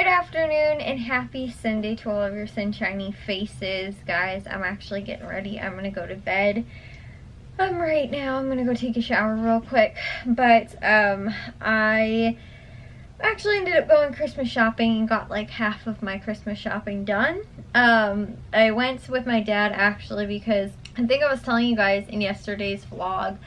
Good afternoon and happy Sunday to all of your sunshiny faces. Guys, I'm actually getting ready. I'm gonna go to bed. Right now I'm gonna go take a shower real quick. But I actually ended up going Christmas shopping and got like half of my Christmas shopping done. I went with my dad actually because I think I was telling you guys in yesterday's vlog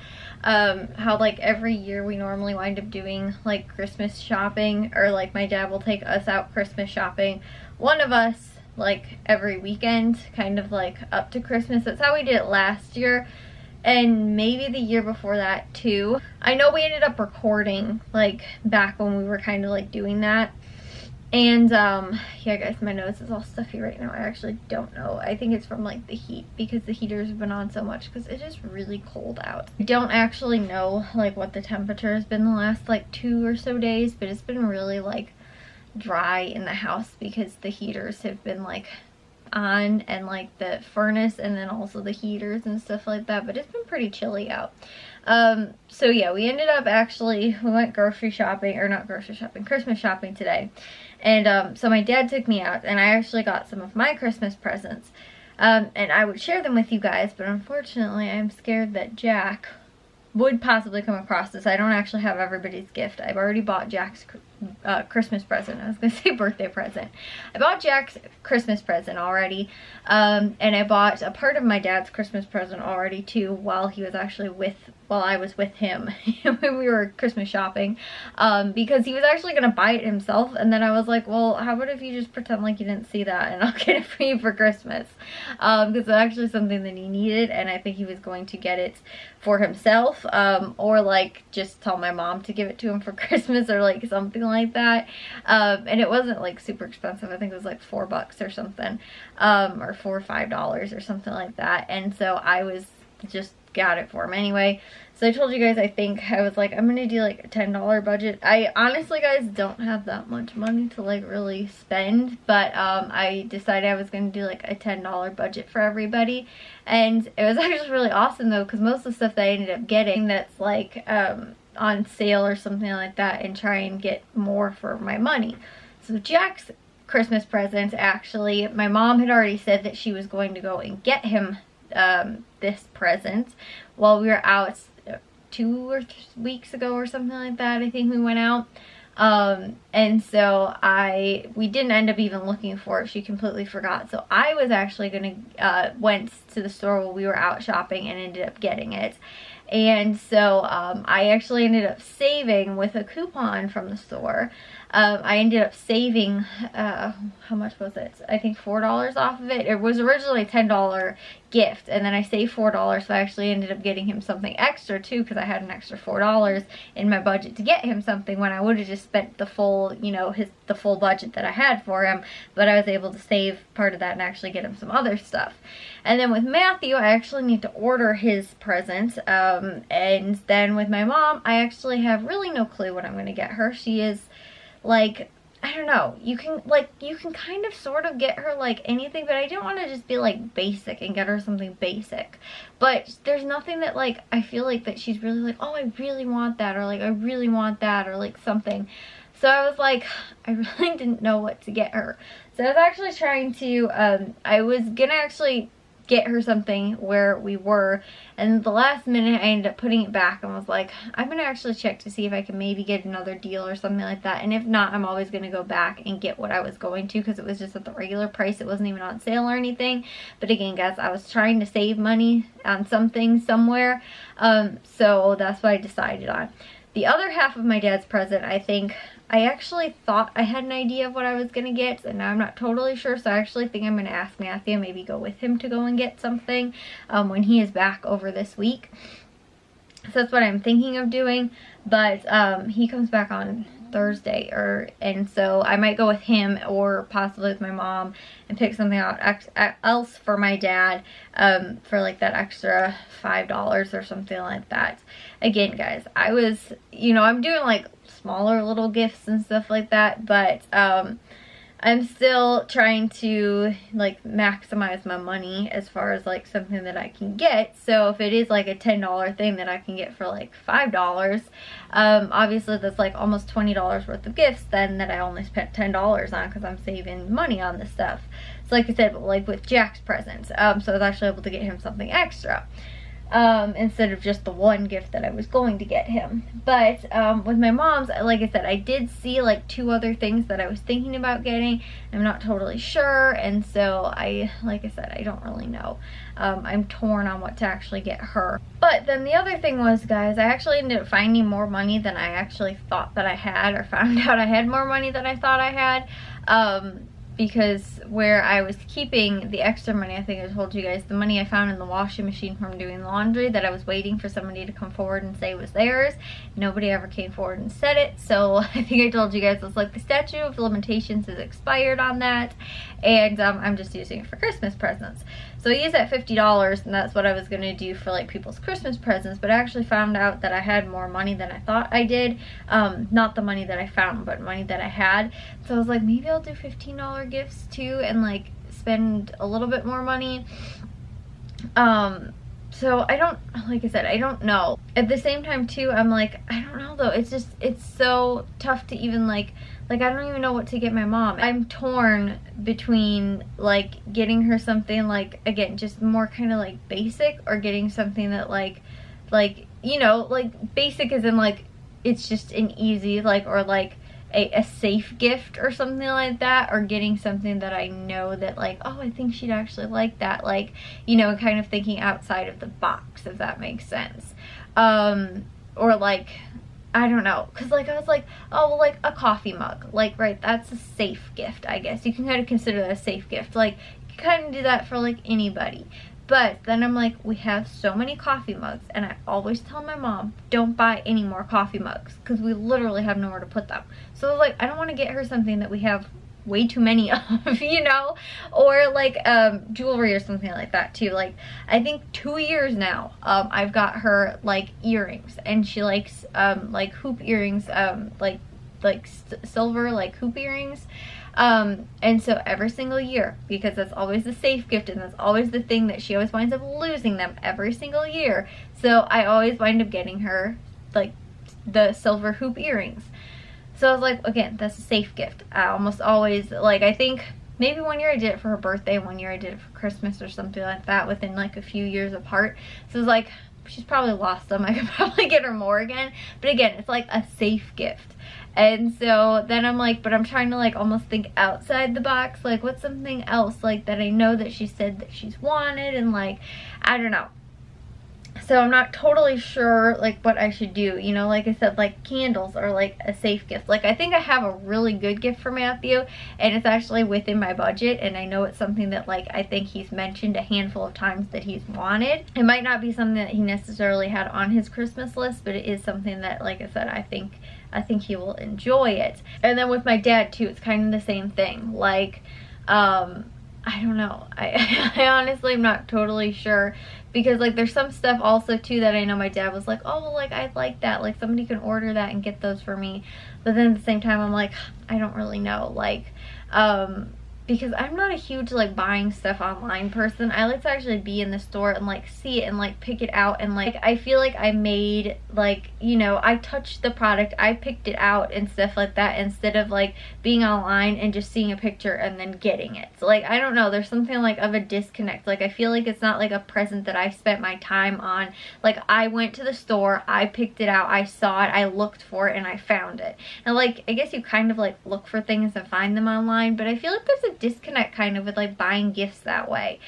how like every year we normally wind up doing like Christmas shopping, or like my dad will take us out Christmas shopping, one of us, like every weekend, kind of like up to Christmas. That's how we did it last year and maybe the year before that too. I know we ended up recording like back when we were kind of like doing that. And yeah guys, my nose is all stuffy right now. I actually don't know. I think it's from like the heat, because the heaters have been on so much because it is really cold out. I don't actually know like what the temperature has been the last like 2 or so days, but it's been really like dry in the house because the heaters have been like on, and like the furnace, and then also the heaters and stuff like that. But it's been pretty chilly out. So yeah, we ended up we went grocery shopping, or not grocery shopping, Christmas shopping today. And so my dad took me out, and I actually got some of my Christmas presents. And I would share them with you guys, but unfortunately I'm scared that Jack would possibly come across this. I don't actually have everybody's gift. I've already bought Jack's Christmas present. I was gonna say birthday present. I bought Jack's Christmas present already, and I bought a part of my dad's Christmas present already too, while I was with him when we were Christmas shopping, because he was actually gonna buy it himself, and then I was like, well, how about if you just pretend like you didn't see that and I'll get it for you for Christmas, because it's actually something that he needed, and I think he was going to get it for himself, or like just tell my mom to give it to him for Christmas, or like something like that. And it wasn't like super expensive. I think it was like $4 or something, or $4 or $5 or something like that. And so I was just got it for him anyway. So I told you guys, I think I was like, I'm gonna do like a $10 budget. I honestly, guys, don't have that much money to like really spend, but I decided I was gonna do like a $10 budget for everybody. And it was actually really awesome though, because most of the stuff that I ended up getting that's like on sale or something like that, and try and get more for my money. So Jack's Christmas presents, actually, my mom had already said that she was going to go and get him this present while we were out 2 or 3 weeks ago or something like that. I think we went out, and so we didn't end up even looking for it. She completely forgot. So I was actually gonna went to the store while we were out shopping and ended up getting it. And so I actually ended up saving with a coupon from the store. I ended up saving, how much was it? I think $4 off of it. It was originally a $10 gift, and then I saved $4, so I actually ended up getting him something extra too, because I had an extra $4 in my budget to get him something, when I would have just spent the full, you know, the full budget that I had for him. But I was able to save part of that and actually get him some other stuff. And then with Matthew, I actually need to order his present, and then with my mom, I actually have really no clue what I'm going to get her. She is like, I don't know, you can kind of sort of get her like anything, but I didn't want to just be like basic and get her something basic. But there's nothing that like I feel like that she's really like, oh, I really want that, or like I really want that, or like something. So I was like, I really didn't know what to get her. So I was actually trying to, I was gonna actually get her something where we were, and the last minute I ended up putting it back and was like, I'm gonna actually check to see if I can maybe get another deal or something like that, and if not, I'm always gonna go back and get what I was going to, because it was just at the regular price. It wasn't even on sale or anything. But again, guys, I was trying to save money on something somewhere, so that's what I decided on. The other half of my dad's present, I actually thought I had an idea of what I was going to get, and now I'm not totally sure, so I actually think I'm going to ask Matthew, maybe go with him to go and get something when he is back over this week. So that's what I'm thinking of doing, but he comes back on Thursday, and so I might go with him, or possibly with my mom, and pick something out else for my dad for like that extra $5 or something like that. Again, guys, I was, you know, I'm doing like smaller little gifts and stuff like that, but I'm still trying to like maximize my money as far as like something that I can get. So if it is like a $10 thing that I can get for like $5, obviously that's like almost $20 worth of gifts then that I only spent $10 on, because I'm saving money on this stuff. So like I said, like with Jack's presents, so I was actually able to get him something extra. Instead of just the one gift that I was going to get him. But with my mom's, like I said, I did see like 2 other things that I was thinking about getting. I'm not totally sure, and so like I said, I don't really know. I'm torn on what to actually get her. But then the other thing was, guys, I actually ended up finding more money than I actually thought that I had, or found out I had more money than I thought I had. Because where I was keeping the extra money, I think I told you guys, the money I found in the washing machine from doing laundry that I was waiting for somebody to come forward and say was theirs. Nobody ever came forward and said it. So I think I told you guys, it's like the statute of limitations is expired on that. And I'm just using it for Christmas presents. So I used that $50, and that's what I was going to do for like people's Christmas presents. But I actually found out that I had more money than I thought I did. Not the money that I found, but money that I had. So I was like, maybe I'll do $15 gifts too, and like spend a little bit more money. So I don't, like I said, I don't know. At the same time too, I'm like, I don't know though. It's just, it's so tough to even like I don't even know what to get my mom. I'm torn between like getting her something like, again, just more kind of like basic, or getting something that like, you know, like basic as in like, it's just an easy, like, or like a safe gift or something like that, or getting something that I know that like, oh, I think she'd actually like that, like, you know, kind of thinking outside of the box, if that makes sense. Or like, I don't know, because like I was like, oh, well, like a coffee mug, like, right, that's a safe gift, I guess you can kind of consider that a safe gift. Like, you can kind of do that for like anybody. But then I'm like, we have so many coffee mugs, and I always tell my mom, don't buy any more coffee mugs, because we literally have nowhere to put them. So like, I don't want to get her something that we have way too many of, you know, or like jewelry or something like that too. Like, I think 2 years now, I've got her like earrings, and she likes like hoop earrings, like silver like hoop earrings. And so every single year, because that's always the safe gift, and that's always the thing that she always winds up losing them every single year. So I always wind up getting her like the silver hoop earrings. So I was like, again, that's a safe gift. I almost always, like, I think maybe 1 year I did it for her birthday, 1 year I did it for Christmas or something like that, within like a few years apart. So it's like, she's probably lost them. I could probably get her more again. But again, it's like a safe gift. And so then I'm like, but I'm trying to like almost think outside the box. Like, what's something else like that I know that she said that she's wanted, and like, I don't know. So I'm not totally sure like what I should do, you know. Like I said, like candles are like a safe gift. Like, I think I have a really good gift for Matthew, and it's actually within my budget, and I know it's something that like I think he's mentioned a handful of times that he's wanted. It might not be something that he necessarily had on his Christmas list, but it is something that, like I said, I think he will enjoy it. And then with my dad too, it's kind of the same thing. Like, I don't know. I honestly am not totally sure, because like there's some stuff also too that I know my dad was like, oh, well, like I'd like that, like somebody can order that and get those for me. But then at the same time I'm like, I don't really know, like because I'm not a huge like buying stuff online person. I like to actually be in the store and like see it and like pick it out, and like I feel like I made like, you know, I touched the product, I picked it out and stuff like that, instead of like being online and just seeing a picture and then getting it. So like, I don't know, there's something like of a disconnect. Like, I feel like it's not like a present that I spent my time on. Like, I went to the store, I picked it out, I saw it, I looked for it, and I found it. And like, I guess you kind of like look for things and find them online, but I feel like there's a disconnect kind of with like buying gifts that way.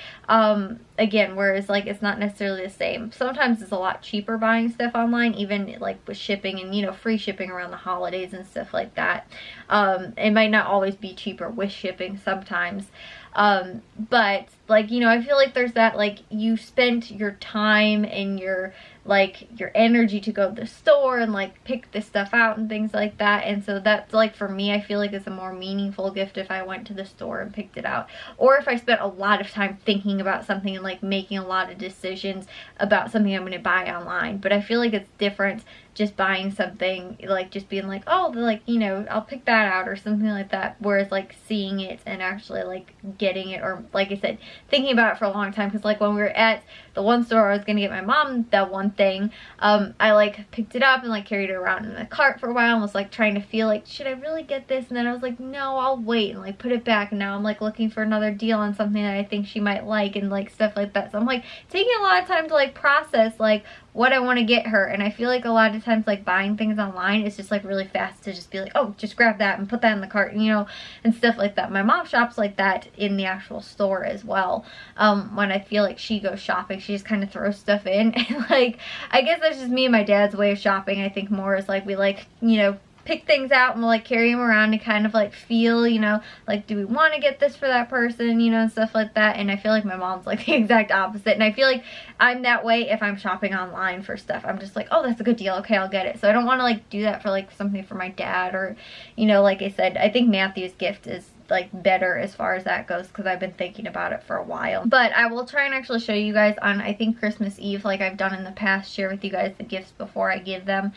Again, whereas like it's not necessarily the same. Sometimes it's a lot cheaper buying stuff online, even like with shipping and, you know, free shipping around the holidays and stuff like that. It might not always be cheaper with shipping sometimes. But like, you know, I feel like there's that, like, you spent your time and your like your energy to go to the store and like pick this stuff out and things like that. And so that's like, for me, I feel like it's a more meaningful gift if I went to the store and picked it out, or if I spent a lot of time thinking about something and like making a lot of decisions about something I'm going to buy online. But I feel like it's different just buying something, like just being like, oh, like, you know, I'll pick that out or something like that, whereas like seeing it and actually like getting it, or like I said, thinking about it for a long time. Because like when we were at the one store I was gonna get my mom that one thing, I like picked it up and like carried it around in the cart for a while and was like trying to feel like, should I really get this? And then I was like, no, I'll wait, and like put it back. And now I'm like looking for another deal on something that I think she might like and like stuff like that. So I'm like taking a lot of time to like process like what I want to get her. And I feel like a lot of times like buying things online, it's just like really fast to just be like, oh, just grab that and put that in the cart, you know, and stuff like that. My mom shops like that in the actual store as well. When I feel like she goes shopping, she just kind of throws stuff in. And like, I guess that's just me and my dad's way of shopping. I think more is like we like, you know, pick things out and we'll like carry them around to kind of like feel, you know, like, do we want to get this for that person, you know, and stuff like that. And I feel like my mom's like the exact opposite. And I feel like I'm that way if I'm shopping online for stuff. I'm just like, oh, that's a good deal, okay, I'll get it. So I don't want to like do that for like something for my dad, or, you know, like I said, I think Matthew's gift is like better as far as that goes, because I've been thinking about it for a while. But I will try and actually show you guys on, I think, Christmas Eve, like I've done in the past, share with you guys the gifts before I give them,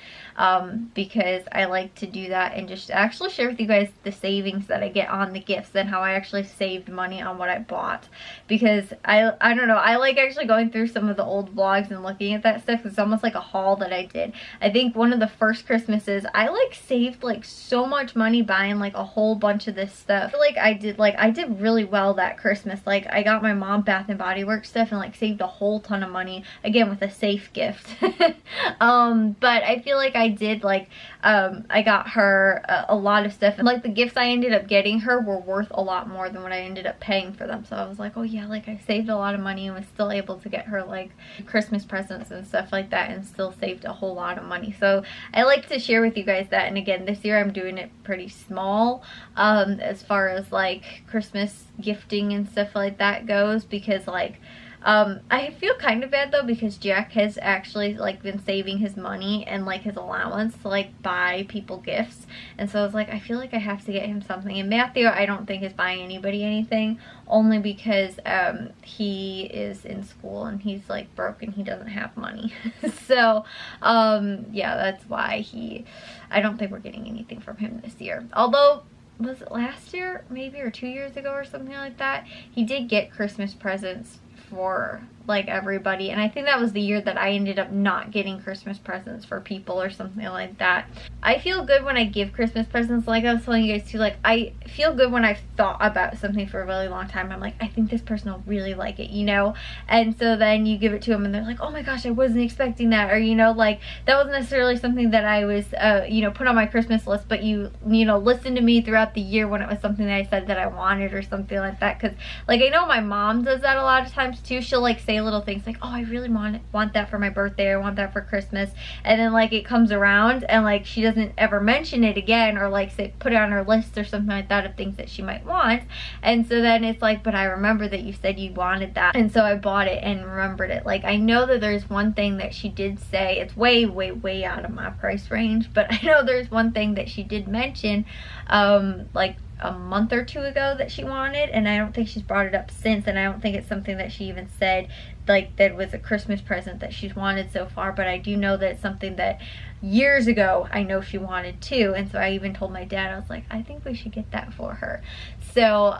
because I like to do that and just actually share with you guys the savings that I get on the gifts and how I actually saved money on what I bought. Because I don't know, I like actually going through some of the old vlogs and looking at that stuff. It's almost like a haul that I did. I think one of the first Christmases I like saved like so much money buying like a whole bunch of this stuff. I did really well that Christmas. Like I got my mom Bath and Body Works stuff and like saved a whole ton of money, again with a safe gift. But I feel like I did like I got her a lot of stuff, and like the gifts I ended up getting her were worth a lot more than what I ended up paying for them. So I was like, oh yeah, like I saved a lot of money and was still able to get her like Christmas presents and stuff like that, and still saved a whole lot of money. So I like to share with you guys that. And again, this year I'm doing it pretty small as far as like Christmas gifting and stuff like that goes, because like I feel kind of bad though, because Jack has actually like been saving his money and like his allowance to like buy people gifts. And so I was like, I feel like I have to get him something. And Matthew, I don't think is buying anybody anything, only because he is in school and he's like broke and he doesn't have money. So yeah, that's why I don't think we're getting anything from him this year. Although, was it last year maybe, or 2 years ago or something like that, he did get Christmas presents for like everybody, and I think that was the year that I ended up not getting Christmas presents for people or something like that. I feel good when I give Christmas presents. Like I was telling you guys too, like I feel good when I've thought about something for a really long time. I'm like, I think this person will really like it, you know? And so then you give it to them and they're like, oh my gosh, I wasn't expecting that. Or, you know, like that wasn't necessarily something that I was you know, put on my Christmas list, but you know, listened to me throughout the year when it was something that I said that I wanted or something like that. Because like I know my mom does that a lot of times too. She'll like say little things like, oh, I really want that for my birthday, I want that for Christmas, and then like it comes around and like she doesn't ever mention it again, or like say put it on her list or something like that of things that she might want. And so then it's like, but I remember that you said you wanted that, and so I bought it and remembered it. Like I know that there's one thing that she did say, it's way out of my price range, but I know there's one thing that she did mention like a month or two ago that she wanted, and I don't think she's brought it up since, and I don't think it's something that she even said like that was a Christmas present that she's wanted so far. But I do know that it's something that years ago I know she wanted too, and so I even told my dad, I was like, I think we should get that for her. So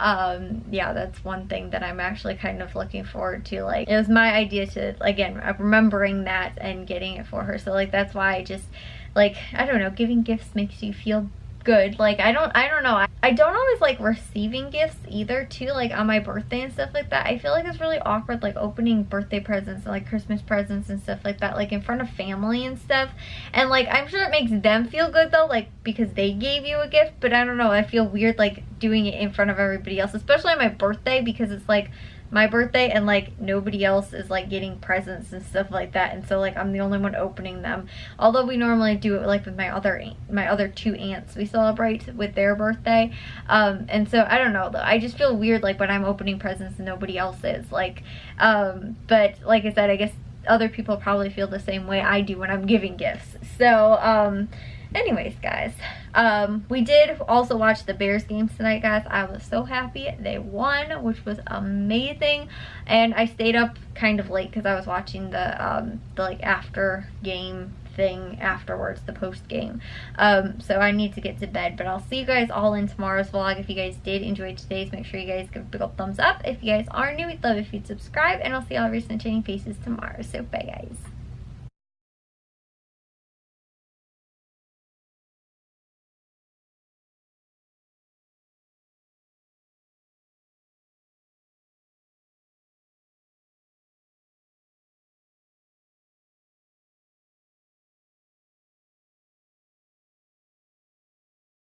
yeah, that's one thing that I'm actually kind of looking forward to. Like it was my idea to, again, remembering that and getting it for her. So like that's why I just like, I don't know, giving gifts makes you feel good. Like I don't know, I don't always like receiving gifts either too, like on my birthday and stuff like that. I feel like it's really awkward like opening birthday presents and like Christmas presents and stuff like that, like in front of family and stuff. And like I'm sure it makes them feel good though, like because they gave you a gift, but I don't know, I feel weird like doing it in front of everybody else, especially on my birthday, because it's like my birthday and like nobody else is like getting presents and stuff like that, and so like I'm the only one opening them. Although we normally do it like with my other two aunts, we celebrate with their birthday, and so I don't know though, I just feel weird like when I'm opening presents and nobody else is like, but like I said, I guess other people probably feel the same way I do when I'm giving gifts. So, anyways, guys, we did also watch the Bears games tonight, guys. I was so happy they won, which was amazing. And I stayed up kind of late because I was watching the like after game thing afterwards, the post game. So I need to get to bed, but I'll see you guys all in tomorrow's vlog. If you guys did enjoy today's, make sure you guys give a big old thumbs up. If you guys are new, we'd love if you'd subscribe, and I'll see all of your sunshiny faces tomorrow. So bye, guys.